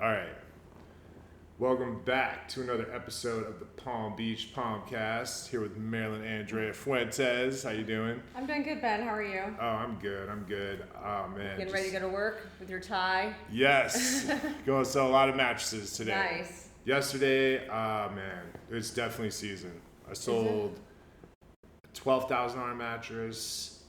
All right. Welcome back to another episode of the Palm Beach Palmcast. Here with Marilyn Andrea Fuentes. How you doing? I'm doing good, Ben. How are you? Oh, I'm good. Oh man. Getting ready to go to work with your tie? Yes. Going to sell a lot of mattresses today. Nice. Yesterday, man, it's definitely season. I sold a $12,000 mattress.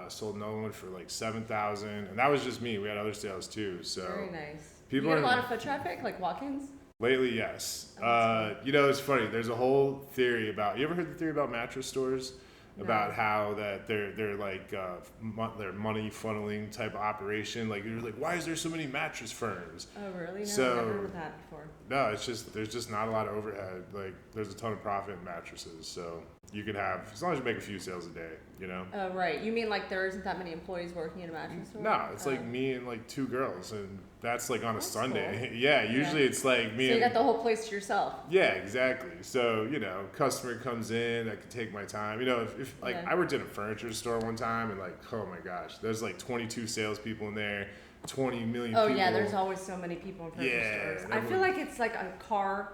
Sold another one for like $7,000, and that was just me. We had other sales too. So very nice. People you get a lot of foot traffic, like walk-ins? Lately, yes. It's funny. There's a whole theory about. You ever heard the theory about mattress stores? No. About how that they're like they're money funneling type of operation. Like you're like, why is there so many mattress firms? Oh, really? No, So, I've never heard of that before. No, it's just there's just not a lot of overhead. Like there's a ton of profit in mattresses, so you can have as long as you make a few sales a day, you know. Oh, right. You mean like there isn't that many employees working in a mattress store? No, it's like me and like two girls, and that's like on a Sunday. Cool. Yeah, usually it's like me. So you got the whole place to yourself. Yeah, exactly. So, customer comes in, I can take my time. If I worked in a furniture store one time and like, oh my gosh, there's like 22 salespeople in there, 20 million people. Oh yeah, there's always so many people in furniture stores. I feel like it's like a car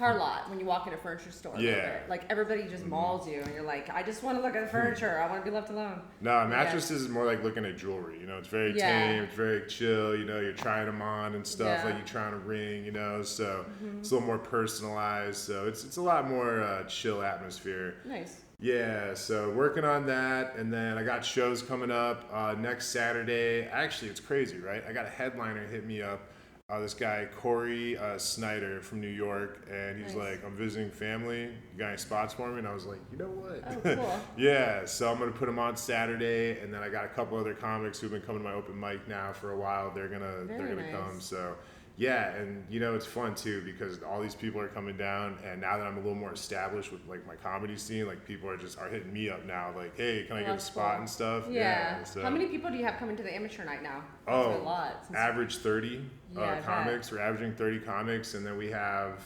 lot when you walk in a furniture store. Yeah. Like everybody just mauls you and you're like, I just want to look at the furniture. I want to be left alone. No, mattresses is more like looking at jewelry. It's very tame, it's very chill. You're trying them on and stuff, like you're trying to ring, so it's a little more personalized. So it's a lot more chill atmosphere. Nice. Yeah, so working on that, and then I got shows coming up next Saturday. Actually, it's crazy, right? I got a headliner hit me up. This guy, Corey Snyder from New York, and he's like, I'm visiting family. You got any spots for me? And I was like, you know what? Oh, cool. Yeah, so I'm going to put him on Saturday, and then I got a couple other comics who've been coming to my open mic now for a while. They're gonna come. So yeah, and it's fun too because all these people are coming down, and now that I'm a little more established with like my comedy scene, like people are hitting me up now, like, hey, can I get a spot and stuff? Yeah. So. How many people do you have coming to the amateur night now? That's a lot. Average 30 comics. Bet. We're averaging 30 comics, and then we have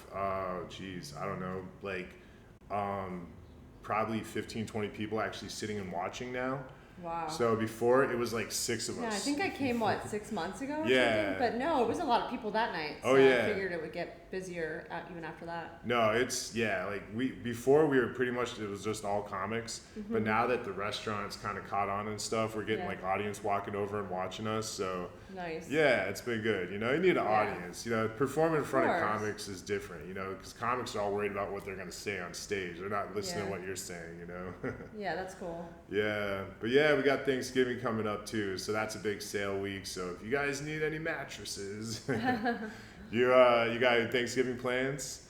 probably 15, 20 people actually sitting and watching now. Wow. So before it was like 6 of us. Yeah, I think I came 6 months ago or something? But no, it was a lot of people that night. So I figured it would get busier even after that. No, before we were pretty much, it was just all comics, but now that the restaurants kind of caught on and stuff, we're getting like audience walking over and watching us. So nice. Yeah, it's been good. You need an audience. Performing in front of comics is different. Because comics are all worried about what they're going to say on stage. They're not listening to what you're saying. Yeah, that's cool. Yeah, but yeah, we got Thanksgiving coming up too, so that's a big sale week. So if you guys need any mattresses, you got any Thanksgiving plans?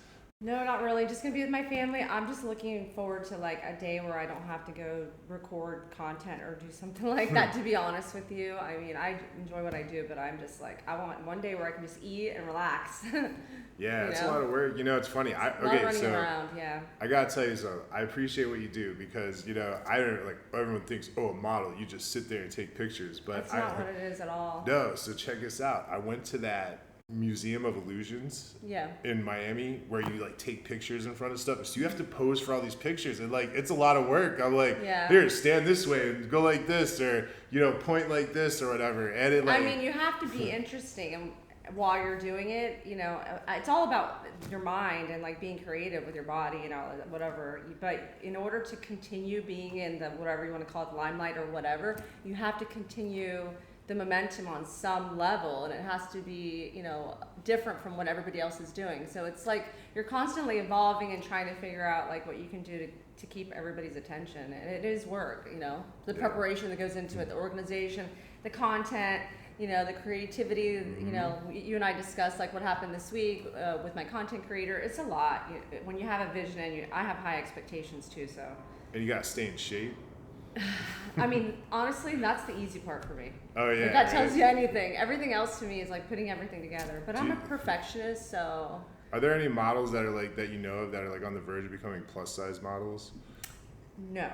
No, not really. Just gonna be with my family. I'm just looking forward to like a day where I don't have to go record content or do something like that, to be honest with you. I mean, I enjoy what I do, but I'm just like, I want one day where I can just eat and relax. Yeah, it's a lot of work. It's funny. Running around, yeah. I gotta tell you something. I appreciate what you do because I don't like everyone thinks, oh, a model, you just sit there and take pictures, but that's not what it is at all. No, so check this out. I went to that Museum of Illusions in Miami where you like take pictures in front of stuff, so you have to pose for all these pictures, and like it's a lot of work. I'm like, here, stand this way and go like this, or point like this or whatever, and it like, I mean, you have to be interesting, and while you're doing it, it's all about your mind and like being creative with your body, whatever. But in order to continue being in the whatever you want to call it, limelight or whatever, you have to continue the momentum on some level, and it has to be different from what everybody else is doing. So it's like you're constantly evolving and trying to figure out like what you can do to keep everybody's attention, and it is work. The preparation that goes into it, the organization, the content, the creativity. You and I discussed like what happened this week with my content creator. It's a lot when you have a vision, and I have high expectations too. So and you gotta stay in shape. I mean, honestly, that's the easy part for me. Oh yeah. If that tells you anything. Everything else to me is like putting everything together. But I'm a perfectionist, so. Are there any models that are like that that are like on the verge of becoming plus size models? No.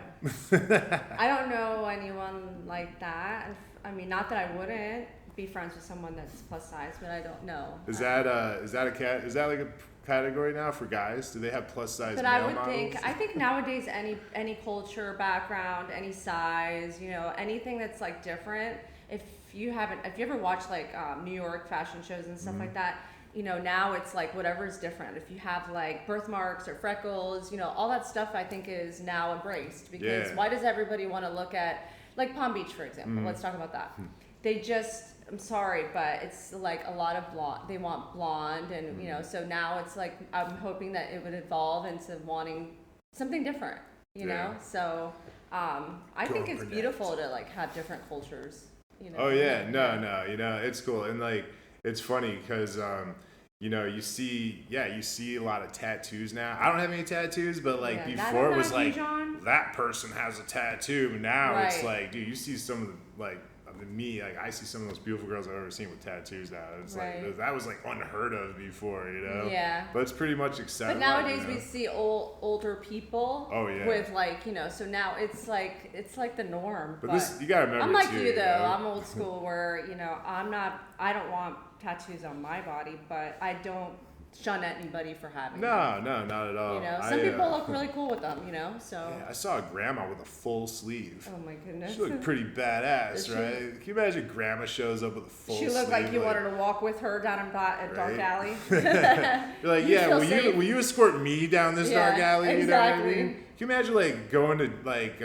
I don't know anyone like that. I mean, not that I wouldn't be friends with someone that's plus size, but I don't know. Is that like a category now for guys? Do they have plus size but male I would models? I think nowadays any culture, background, any size, anything that's like different, if you ever watched like New York fashion shows and stuff like that, you know, now it's like whatever is different. If you have like birthmarks or freckles, you know, all that stuff I think is now embraced, because why does everybody want to look at like Palm Beach, for example? Let's talk about that. They just, I'm sorry, but it's like a lot of blonde. They want blonde, and you know, so now it's like I'm hoping that it would evolve into wanting something different, you know. So I think it's beautiful to like have different cultures, you know. Oh yeah, no, you know, it's cool, and like it's funny because you know, you see a lot of tattoos now. I don't have any tattoos, but like before it was like that person has a tattoo. Now it's like, dude, you see some of the like. I see some of those beautiful girls I've ever seen with tattoos now. It's like that was like unheard of before, you know. Yeah. But it's pretty much accepted. But nowadays we see older people. Oh yeah. With like, you know, so now it's like the norm. But this, you gotta remember. I'm like too, you though. know? I'm old school where, you know, I don't want tattoos on my body, but I don't shun anybody for having them. No, not at all. You know, some people look really cool with them, you know, so. Yeah, I saw a grandma with a full sleeve. Oh my goodness. She looked pretty badass, right? Can you imagine grandma shows up with a full sleeve? She looked like you wanted to walk with her down a dark alley. You're like, yeah, will you escort me down this dark alley? Exactly. You know what I mean? Can you imagine like going to like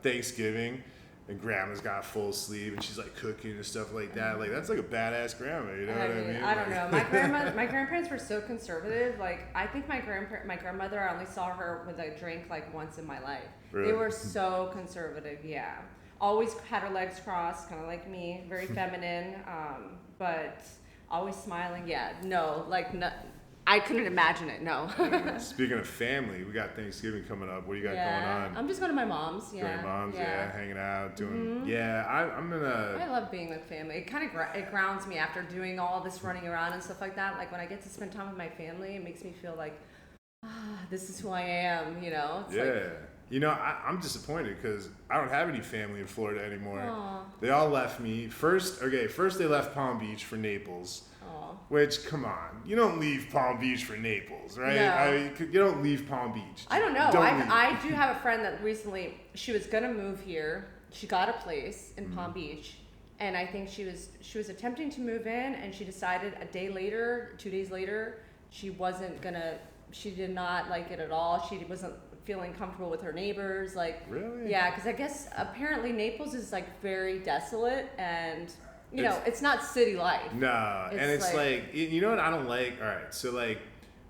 Thanksgiving and grandma's got a full sleeve and she's like cooking and stuff like that? Like that's like a badass grandma, you know what I mean? I don't know. My grandparents were so conservative. Like I think my grandmother, I only saw her with a drink like once in my life. Really? They were so conservative, yeah. Always had her legs crossed, kind of like me, very feminine, but always smiling. Yeah, no, like no. I couldn't imagine it, no. Speaking of family, we got Thanksgiving coming up. What do you got going on? I'm just going to my mom's. Going to your mom's, hanging out, doing. Yeah, I'm gonna. I love being with family. It kind of it grounds me after doing all this running around and stuff like that. Like when I get to spend time with my family, it makes me feel like, this is who I am. You know? It's like, you know, I'm disappointed because I don't have any family in Florida anymore. Aww. They all left me. First they left Palm Beach for Naples. Which, come on, you don't leave Palm Beach for Naples, right? No. You don't leave Palm Beach. I don't know. I do have a friend that recently, she was going to move here. She got a place in Palm Beach. And I think she was attempting to move in, and she decided 2 days later, she did not like it at all. She wasn't feeling comfortable with her neighbors. Like, really? Yeah, because I guess apparently Naples is like very desolate and... You know, it's not city life. No, and it's like, you know what I don't like? All right, so like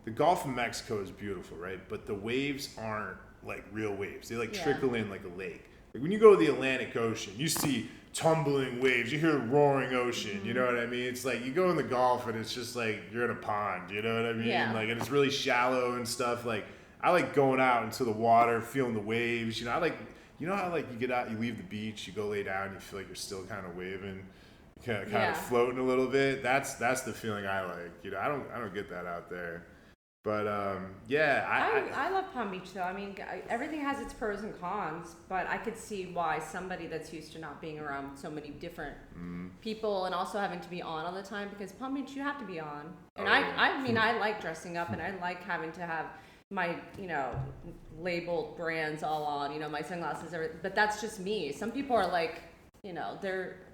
the Gulf of Mexico is beautiful, right? But the waves aren't like real waves. They like trickle in like a lake. Like when you go to the Atlantic Ocean, you see tumbling waves. You hear a roaring ocean. You know what I mean? It's like you go in the Gulf and it's just like you're in a pond. You know what I mean? Yeah. Like, and it's really shallow and stuff. Like I like going out into the water, feeling the waves. You know, you know how like you get out, you leave the beach, you go lay down, you feel like you're still kind of waving. Kind of floating a little bit. That's the feeling I like. You know, I don't get that out there. But I love Palm Beach though. I mean, everything has its pros and cons, but I could see why somebody that's used to not being around so many different people and also having to be on all the time, because Palm Beach you have to be on. And I mean, I like dressing up and I like having to have my, you know, labeled brands all on, you know, my sunglasses, but that's just me. Some people are like, you know,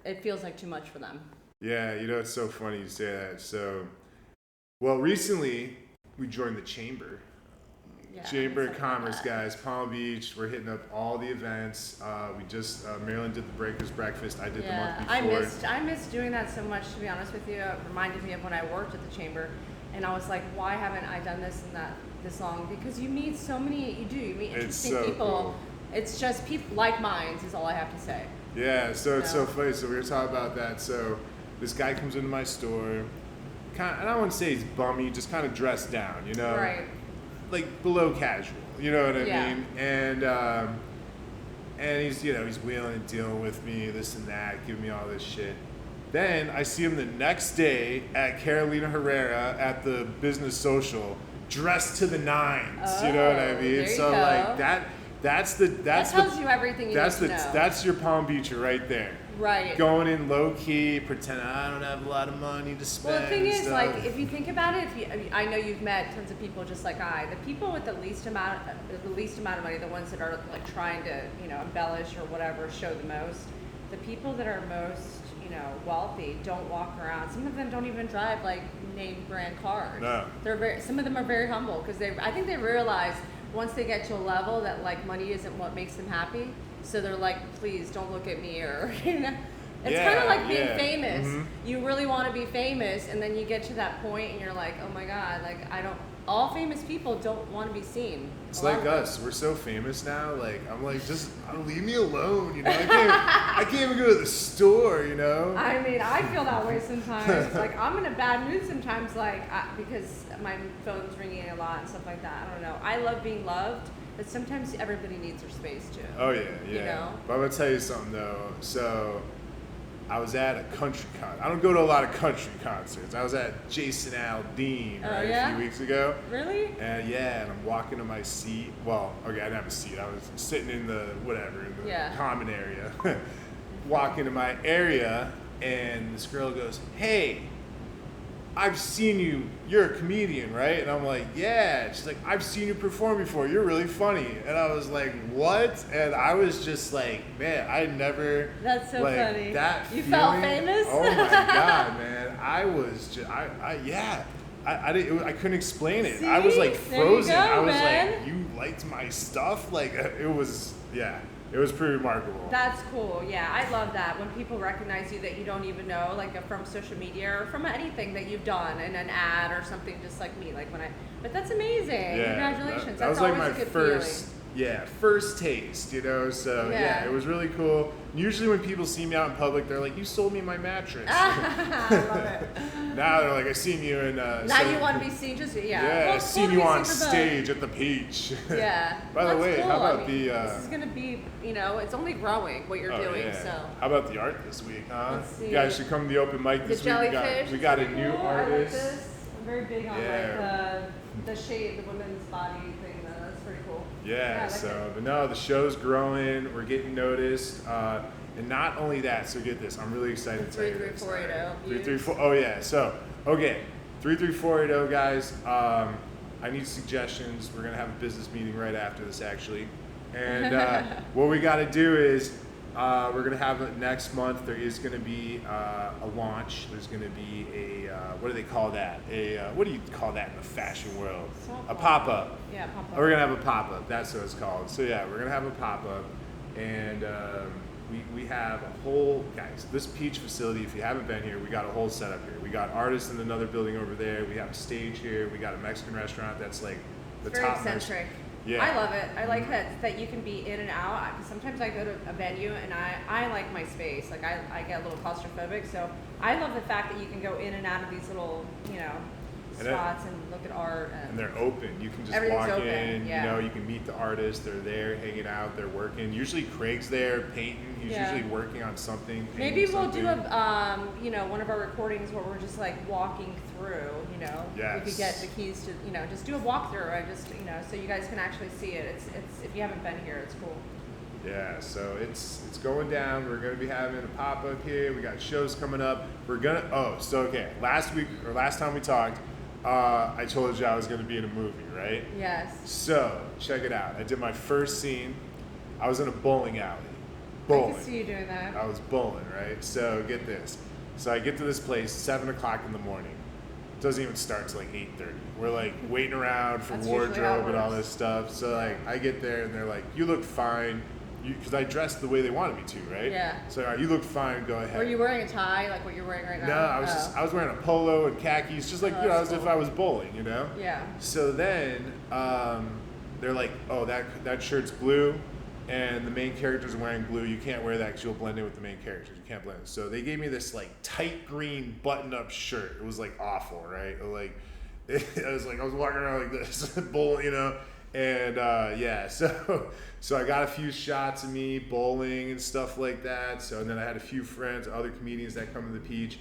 it feels like too much for them. Yeah, you know, it's so funny you say that. So, well, recently we joined the Chamber. Chamber of Commerce, guys. Palm Beach. We're hitting up all the events. We just, Marilyn did the Breakers Breakfast. I did the month before. I missed doing that so much, to be honest with you. It reminded me of when I worked at the Chamber. And I was like, why haven't I done this this long? Because you meet so many, you meet interesting people. Cool. It's just people like minds is all I have to say. Yeah, so it's so funny. So we were talking about that. So this guy comes into my store, and I don't want to say he's bummy, just kind of dressed down, you know, right? Like below casual, you know what I mean? And he's, you know, he's wheeling and dealing with me, this and that, giving me all this shit. Then I see him the next day at Carolina Herrera at the business social, dressed to the nines. You know what I mean? So like that tells you everything you need to know. That's your Palm Beacher right there. Right. Going in low key, pretending I don't have a lot of money to spend. Well, the thing is, like, if you think about it, I know you've met tons of people just like the people with the least amount of money, the ones that are like trying to, you know, embellish or whatever, show the most. The people that are most, wealthy don't walk around. Some of them don't even drive like name brand cars. No. Some of them are very humble because I think they realize once they get to a level that like money isn't what makes them happy. So they're like, please don't look at me, or It's kind of like being famous. Mm-hmm. You really want to be famous, and then you get to that point, and you're like, oh my God, like all famous people don't want to be seen. It's like us. We're so famous now. Like, I'm like, just leave me alone. I can't even go to the store. I mean, I feel that way sometimes. Like, I'm in a bad mood sometimes, because my phone's ringing a lot and stuff like that. I don't know. I love being loved, but sometimes everybody needs their space too. Oh yeah. But I'm gonna tell you something though. So I was at a country concert. I don't go to a lot of country concerts. I was at Jason Aldean a few weeks ago. Really? And and I'm walking to my seat. Well, okay, I didn't have a seat. I was sitting in the common area. Walking to my area, and this girl goes, "Hey, I've seen you. You're a comedian, right?" And I'm like, "Yeah." She's like, "I've seen you perform before. You're really funny." And I was like, "What?" And I was just like, man, I never. That's so funny. That you feeling, felt famous? Oh my God, man! I was just, I couldn't explain it. See? I was like frozen. I was like, "You liked my stuff?" Like it was, It was pretty remarkable. That's cool. Yeah, I love that when people recognize you that you don't even know, like from social media or from anything that you've done in an ad or something, just like me. But that's amazing. Yeah, congratulations. That was always like my a good first. feeling. Yeah, first taste, So it was really cool. Usually when people see me out in public, they're like, "You sold me my mattress." I love it. Now they're like, "I seen you in." Now you want to be seen, just I seen you on stage at the Peach. Yeah. By the way, cool. how about this is gonna be, it's only growing what you're doing. Yeah. So. How about the art this week, huh? Let's see. You guys should come to the open mic this week. We got a new artist. I like this. I'm very big on the shade, the women's body thing. That's pretty cool. Yeah. But no, the show's growing. We're getting noticed. And not only that, so get this. I'm really excited to tell you this. 33480. 334. Oh yeah. So 33480 guys. I need suggestions. We're gonna have a business meeting right after this, actually. And what we got to do is we're gonna have it next month. There is gonna be a launch. There's gonna be a what do they call that? What do you call that in the fashion world? A pop-up. Yeah, pop-up. We're gonna have a pop-up. That's what it's called. So we're gonna have a pop-up, and we have a whole, guys, this Peach facility, if you haven't been here, we got a whole setup here. We got artists in another building over there. We have a stage here. We got a Mexican restaurant that's like the very top. eccentric. Yeah. I love it. I like that you can be in and out. Sometimes I go to a venue and I like my space. Like I get a little claustrophobic. So I love the fact that you can go in and out of these little, spots and look at art. And they're open. You can just walk in, you can meet the artists. They're there hanging out. They're working. Usually Craig's there painting. He's usually working on something. Maybe we'll do one of our recordings where we're just like walking through, Yes. We could get the keys to, just do a walkthrough. So you guys can actually see it. It's if you haven't been here, it's cool. Yeah, so it's going down. We're going to be having a pop-up here. We got shows coming up. Last time we talked, I told you I was going to be in a movie, right? Yes. So, check it out. I did my first scene. I was in a bowling alley. I can see you doing that. I was bowling, right? So, get this. So, I get to this place, 7 o'clock in the morning. It doesn't even start till like 8:30. We're like waiting around for wardrobe and all this stuff. So, I get there and they're like, "You look fine." Because I dressed the way they wanted me to, right? Yeah. So you look fine. Go ahead. Were you wearing a tie like what you're wearing right now? No, I was wearing a polo and khakis, just like as if I was bowling, Yeah. So then they're like, "Oh, that shirt's blue, and the main character's wearing blue. You can't wear that because you'll blend in with the main characters. You can't blend." So they gave me this like tight green button-up shirt. It was like awful, right? Like I was walking around like this, bowl, And so I got a few shots of me bowling and stuff like that. So and then I had a few friends, other comedians that come to the Peach.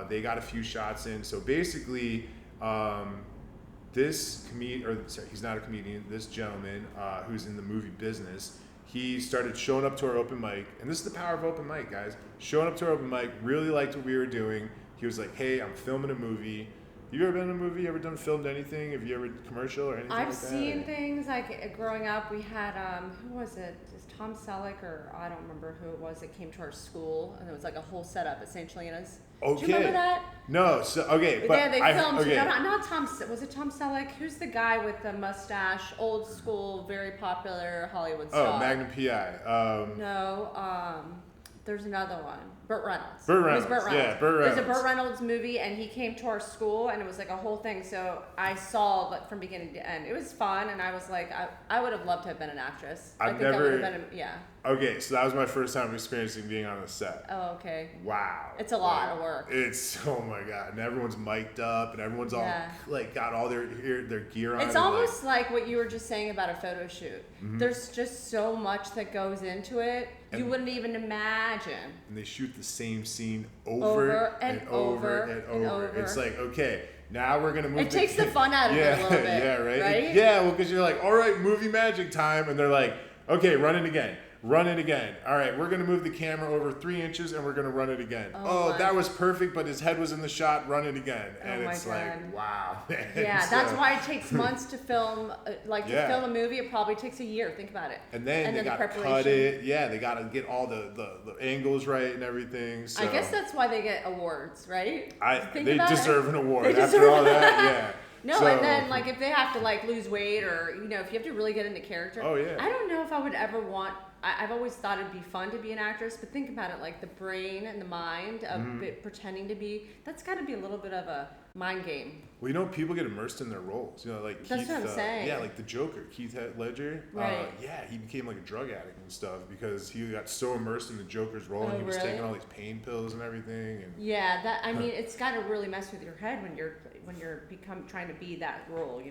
They got a few shots in. So basically, he's not a comedian. This gentleman who's in the movie business, he started showing up to our open mic, and this is the power of open mic, guys. Showing up to our open mic, really liked what we were doing. He was like, "Hey, I'm filming a movie. You ever been in a movie? You ever filmed anything? Have you ever commercial or anything I've like that? seen things like growing up. We had who was it? Just Tom Selleck or I don't remember who it was that came to our school, and it was like a whole setup at St. Lena's. Okay. Do you remember that? No. So okay, but yeah, they filmed. okay. No, not Tom. Was it Tom Selleck? Who's the guy with the mustache? Old school, very popular Hollywood star. Oh, Magnum PI. No. There's another one. Burt Reynolds. Burt Reynolds. It was Burt Reynolds. Yeah, Burt Reynolds. It was a Burt Reynolds movie, and he came to our school, and it was like a whole thing. So I saw like from beginning to end. It was fun, and I was like, I would have loved to have been an actress. I would have been. Yeah. Okay, so that was my first time experiencing being on a set. Oh, okay. Wow. It's a lot of work. It's, oh my God. And everyone's mic'd up and everyone's all like got all their gear on. It's almost like what you were just saying about a photo shoot. Mm-hmm. There's just so much that goes into it. You wouldn't even imagine. And they shoot the same scene over and over. It's like, okay, now we're going to move. It takes the fun out of it a little bit. Yeah, right? Right? Yeah, well, because you're like, all right, movie magic time. And they're like, okay, run it again. Run it again. All right, we're going to move the camera over 3 inches and we're going to run it again. Oh, that was perfect, but his head was in the shot. Run it again. And it's like, wow. Yeah, so, that's why it takes months to film. To film a movie, it probably takes a year. Think about it. And then they got to cut it. Yeah, they got to get all the angles right and everything. So. I guess that's why they get awards, right? They deserve an award after all that. Yeah. No, so, and then like if they have to like lose weight or if you have to really get into character. Oh yeah. I don't know if I would ever want. I've always thought it'd be fun to be an actress, but think about it, like the brain and the mind of pretending to be. That's got to be a little bit of a mind game. Well, people get immersed in their roles. Like that's Keith, what I'm saying. Yeah, like the Joker, Keith Ledger. Right. He became like a drug addict and stuff because he got so immersed in the Joker's role and he was taking all these pain pills and everything. And yeah, it's got to really mess with your head when you're trying to be that role.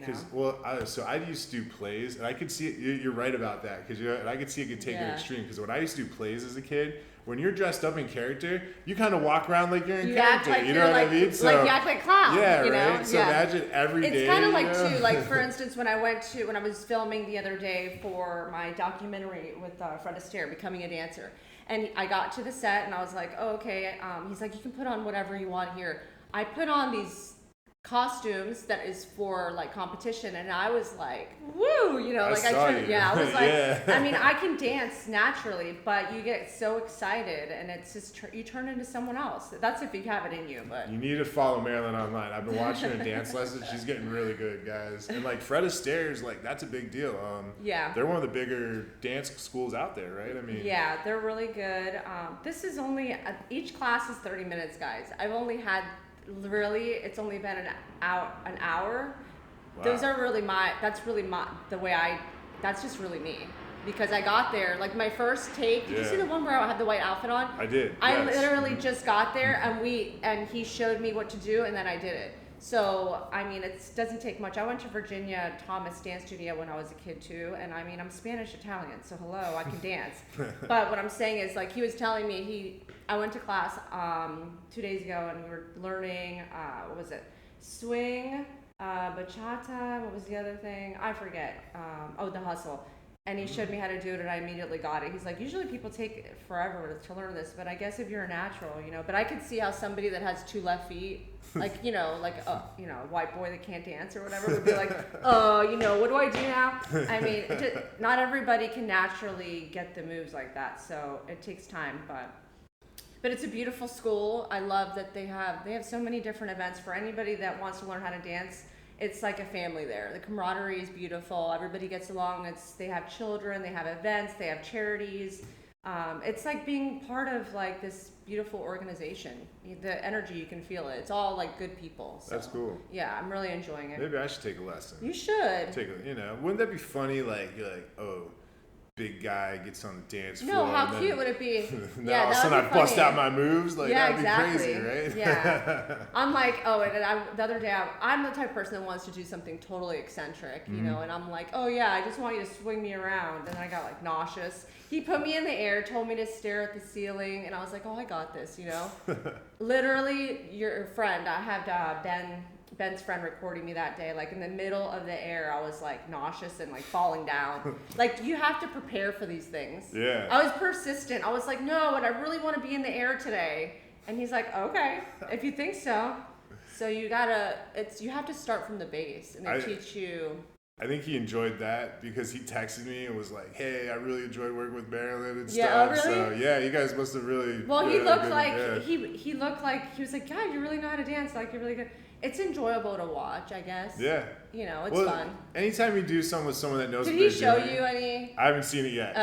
So I used to do plays, and I could see it. You're right about that because I could see it could take an extreme. Because when I used to do plays as a kid, when you're dressed up in character, you kind of walk around like you're in character. Act like you know what I mean? So, like you act like a clown. Yeah, right. So imagine every day. It's kind of like too, like for instance, when I was filming the other day for my documentary with Fred Astaire, Becoming a Dancer, and I got to the set and I was like, oh, okay. He's like, you can put on whatever you want here. I put on these costumes that is for like competition, and I was like, woo, I was like, I mean, I can dance naturally, but you get so excited and it's just you turn into someone else. That's if you have it in you. But you need to follow Marilyn online. I've been watching her dance lessons. She's getting really good, guys. And like Fred Astaire's, like that's a big deal. They're one of the bigger dance schools out there, right? I mean, yeah, they're really good. This is only each class is 30 minutes, guys. I've only had. Really, it's only been an hour. Wow. Those are really that's just really me. Because I got there, like my first take, did you see the one where I had the white outfit on? I did. I literally just got there and he showed me what to do and then I did it. So, I mean, it doesn't take much. I went to Virginia Thomas Dance Studio when I was a kid too, and I mean, I'm Spanish Italian, so hello, I can dance. But what I'm saying is, like, he was telling me, I went to class 2 days ago, and we were learning, what was it? Swing, bachata, what was the other thing? I forget. The hustle. And he showed me how to do it, and I immediately got it. He's like, usually people take forever to learn this, but I guess if you're a natural, But I could see how somebody that has 2 left feet, like, a white boy that can't dance or whatever, would be like, what do I do now? I mean, not everybody can naturally get the moves like that, so it takes time, but it's a beautiful school. I love that they have so many different events for anybody that wants to learn how to dance. It's like a family there. The camaraderie is beautiful. Everybody gets along. They have children. They have events. They have charities. It's like being part of like this beautiful organization. The energy, you can feel it. It's all like good people. So, that's cool. Yeah, I'm really enjoying it. Maybe I should take a lesson. You should. Wouldn't that be funny? Like you're like, oh, big guy gets on the dance floor. No, how cute would it be? All of a sudden I bust out my moves. Like, that'd be crazy, right? Yeah. I'm like, the other day, I'm the type of person that wants to do something totally eccentric, and I'm like, oh yeah, I just want you to swing me around. And I got like nauseous. He put me in the air, told me to stare at the ceiling, and I was like, oh, I got this, Literally, your friend, I had Ben's friend recording me that day, like in the middle of the air, I was like nauseous and like falling down. Like you have to prepare for these things. Yeah. I was persistent. I was like, no, and I really want to be in the air today. And he's like, okay, if you think so. So you have to start from the base, and they teach you. I think he enjoyed that because he texted me and was like, "Hey, I really enjoyed working with Marilyn and yeah, stuff." Oh, really? So yeah, you guys must have really. Well, he looked like he looked like he was like, "God, you really know how to dance. Like you're really good." It's enjoyable to watch, I guess. Yeah. You know, it's fun. Anytime you do something with someone that knows Did what he they're show doing, you any? I haven't seen it yet.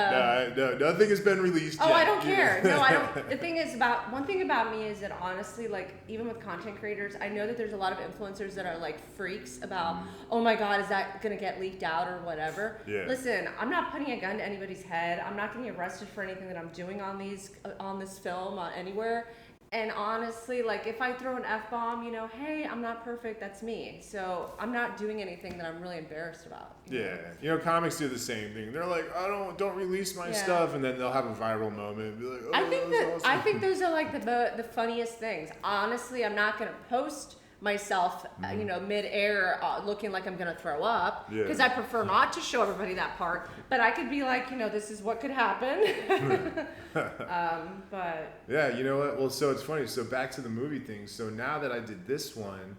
No, nothing has been released yet. Oh, I don't care. No, I don't. The thing is one thing about me is that honestly, like even with content creators, I know that there's a lot of influencers that are like freaks about, oh my God, is that gonna get leaked out or whatever? Yeah. Listen, I'm not putting a gun to anybody's head. I'm not getting arrested for anything that I'm doing on this film anywhere. And honestly, like if I throw an F-bomb, you know, hey, I'm not perfect, that's me. So I'm not doing anything that I'm really embarrassed about. Yeah. You know, comics do the same thing. They're like, don't release my stuff, and then they'll have a viral moment and be like, oh, I think those are like the funniest things. Honestly, I'm not gonna post myself, you know, mid-air looking like I'm gonna throw up because I prefer not to show everybody that part. But I could be like, you know, this is what could happen. But yeah, you know what? Well, so it's funny. So back to the movie thing. So now that I did this one,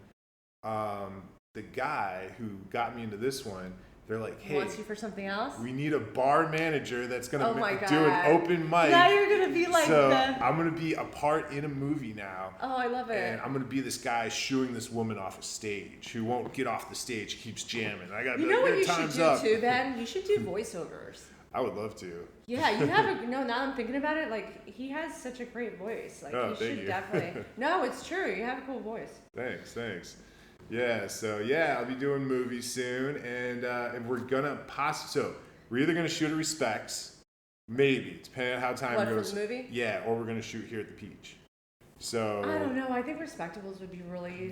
the guy who got me into this one, they're like, hey, wants you for something else? We need a bar manager that's going to do God. an open mic. Now you're going to be like I'm going to be a part in a movie now. Oh, I love it. And I'm going to be this guy shooing this woman off a stage who won't get off the stage, keeps jamming. I got to be like, what you time's should up. do too, Ben? You should do voiceovers. I would love to. Yeah, you have now that I'm thinking about it, like he has such a great voice. Like you should definitely. No, it's true. You have a cool voice. Thanks. Yeah, so I'll be doing movies soon, and we're gonna so we're either gonna shoot at Respects, maybe depending on how time goes. For the movie? Yeah, or we're gonna shoot here at the Peach. So I don't know. I think Respectables would be really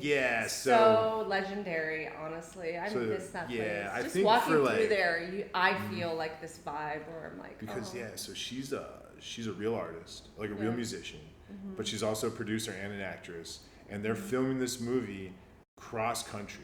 so legendary. Honestly, I miss that place. Yeah, I just think walking for through there, I feel like this vibe where I'm like, because so she's a real artist, like a real musician, but she's also a producer and an actress, and they're filming this movie cross country.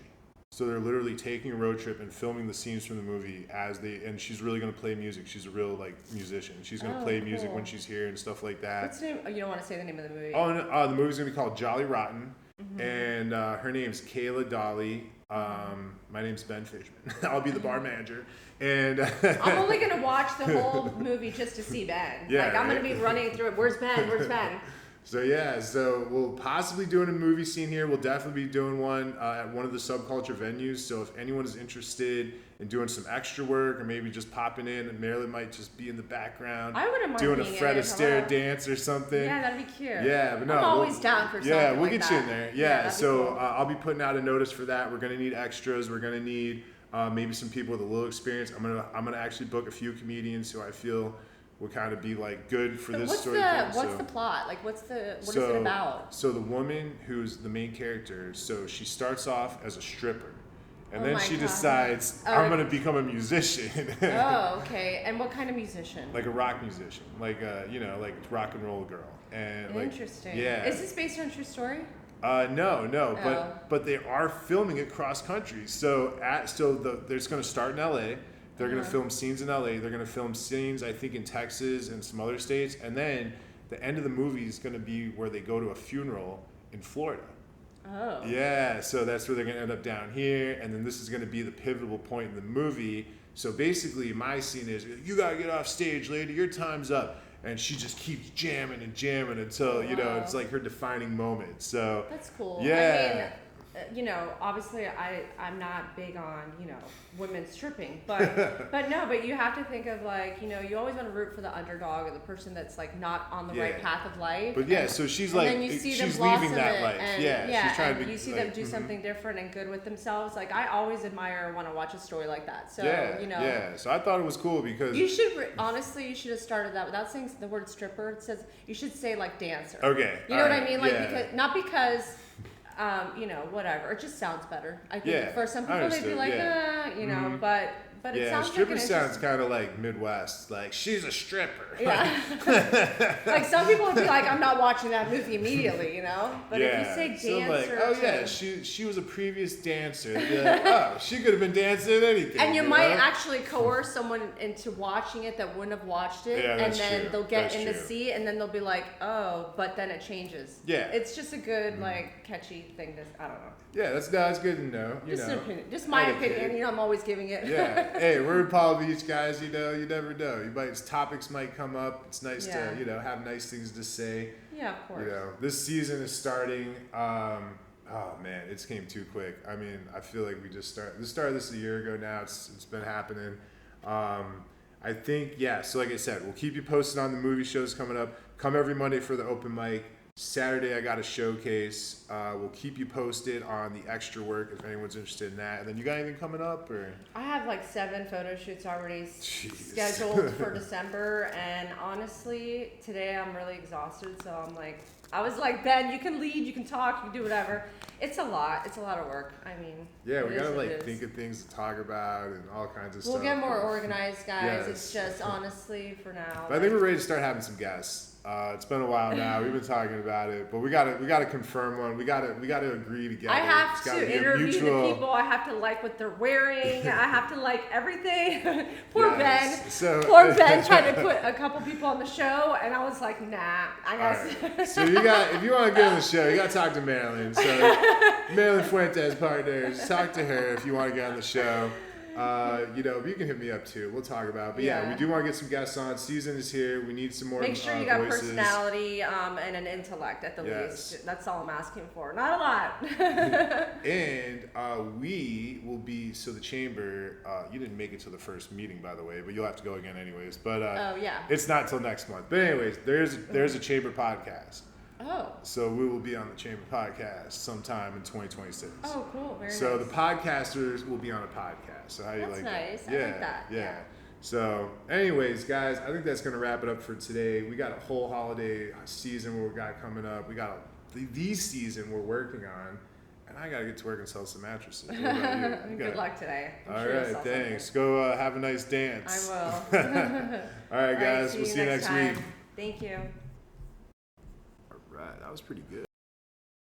So they're literally taking a road trip and filming the scenes from the movie and she's really going to play music. She's a real musician. She's going to play music when she's here and stuff like that. What's the name? You don't want to say the name of the movie. Oh, no, the movie's going to be called Jolly Rotten. And her name's Kayla Dolly. My name's Ben Fishman. I'll be the bar manager. And I'm only going to watch the whole movie just to see Ben. Yeah, I'm going to be running through it. Where's Ben? Where's Ben? So we'll possibly doing a movie scene here. We'll definitely be doing one at one of the subculture venues. So if anyone is interested in doing some extra work or maybe just popping in, and Marilyn might just be in the background. I wouldn't mind doing a being Fred in it. Astaire dance or something. Yeah, that'd be cute. Yeah, but no, I'm always down for something. Yeah, we'll like get that. you in there. Yeah, so cool. I'll be putting out a notice for that. We're gonna need extras. We're gonna need maybe some people with a little experience. I'm gonna actually book a few comedians who I feel will kind of be like good for this story. What's the plot? Like, what is it about? So the woman who's the main character, so she starts off as a stripper, and then she decides I'm gonna become a musician. Oh, okay. And what kind of musician? Like a rock musician, like like rock and roll girl. And interesting. Yeah. Is this based on a true story? No, but they are filming it cross country. So there's gonna start in LA. They're going to film scenes in LA. They're going to film scenes, I think, in Texas and some other states. And then the end of the movie is going to be where they go to a funeral in Florida. Oh. Yeah, so that's where they're going to end up down here. And then this is going to be the pivotal point in the movie. So basically, my scene is, you got to get off stage, lady. Your time's up. And she just keeps jamming and jamming until, it's like her defining moment. So that's cool. Yeah. I mean, obviously I'm not big on, women stripping, but you have to think of you always want to root for the underdog or the person that's not on the right path of life. But so she's then you see she's them leaving that life. She's trying to be, you see them do something different and good with themselves. I always admire and want to watch a story like that. So, So I thought it was cool because you should, honestly, you should have started that without saying the word stripper. It says, you should say dancer. Okay. You know what I mean? Because whatever. It just sounds better. I think for some people they'd be like, but it sounds stripper sounds kind of like Midwest. Like, she's a stripper. Yeah. Some people would be like, I'm not watching that movie immediately, But if you say dancer. She was a previous dancer. Like, she could have been dancing at anything. And you might actually coerce someone into watching it that wouldn't have watched it. Yeah, and then true. They'll get in to see, and then they'll be like, oh, but then it changes. Yeah. It's just a good, catchy cheap thing. I don't know. Yeah, that's good to know. Just an opinion. Just my opinion. I'm always giving it. Yeah. Hey, we're in Palm Beach, guys. You never know. Topics might come up. It's nice to have nice things to say. Yeah, of course. This season is starting. Oh man, it came too quick. I mean, I feel like we just started this a year ago now. It's been happening. I think, so like I said, we'll keep you posted on the movie shows coming up. Come every Monday for the open mic. Saturday, I got a showcase. We'll keep you posted on the extra work if anyone's interested in that. And then you got anything coming up? Or I have like 7 photo shoots already scheduled for December. And honestly, today I'm really exhausted. So I was like, Ben, you can lead, you can talk, you can do whatever. It's a lot. It's a lot of work. I mean, yeah, we gotta think of things to talk about and all kinds of stuff. We'll get more organized, guys. Yes. It's just honestly for now. But I think we're ready to start having some guests. It's been a while now. We've been talking about it, but we gotta confirm one. We gotta agree together. I have to interview the people. I have to like what they're wearing. I have to like everything. Poor Ben. Poor Ben trying to put a couple people on the show, and I was like, nah. I guess. Right. So if you want to get on the show, you gotta talk to Marilyn. So Marilyn Fuentes, partners, talk to her if you want to get on the show. You can hit me up too. We'll talk about it. But yeah, we do want to get some guests on. Season is here. We need some more voices. Make sure you got personality and an intellect at the least. That's all I'm asking for. Not a lot. And we will be, the Chamber, you didn't make it to the first meeting, by the way, but you'll have to go again anyways. But it's not till next month. But anyways, there's a Chamber podcast. Oh. So we will be on the Chamber podcast sometime in 2026. Oh, cool. Very nice. So the podcasters will be on a podcast. So how do you like nice. that? I like that. Yeah. So anyways, guys, I think that's going to wrap it up for today. We got a whole holiday season where we got coming up. We got the season we're working on. And I got to get to work and sell some mattresses. What about you? Good luck today. All right. Thanks. Go have a nice dance. I will. All right, guys. We'll see you next week. Thank you. All right. That was pretty good.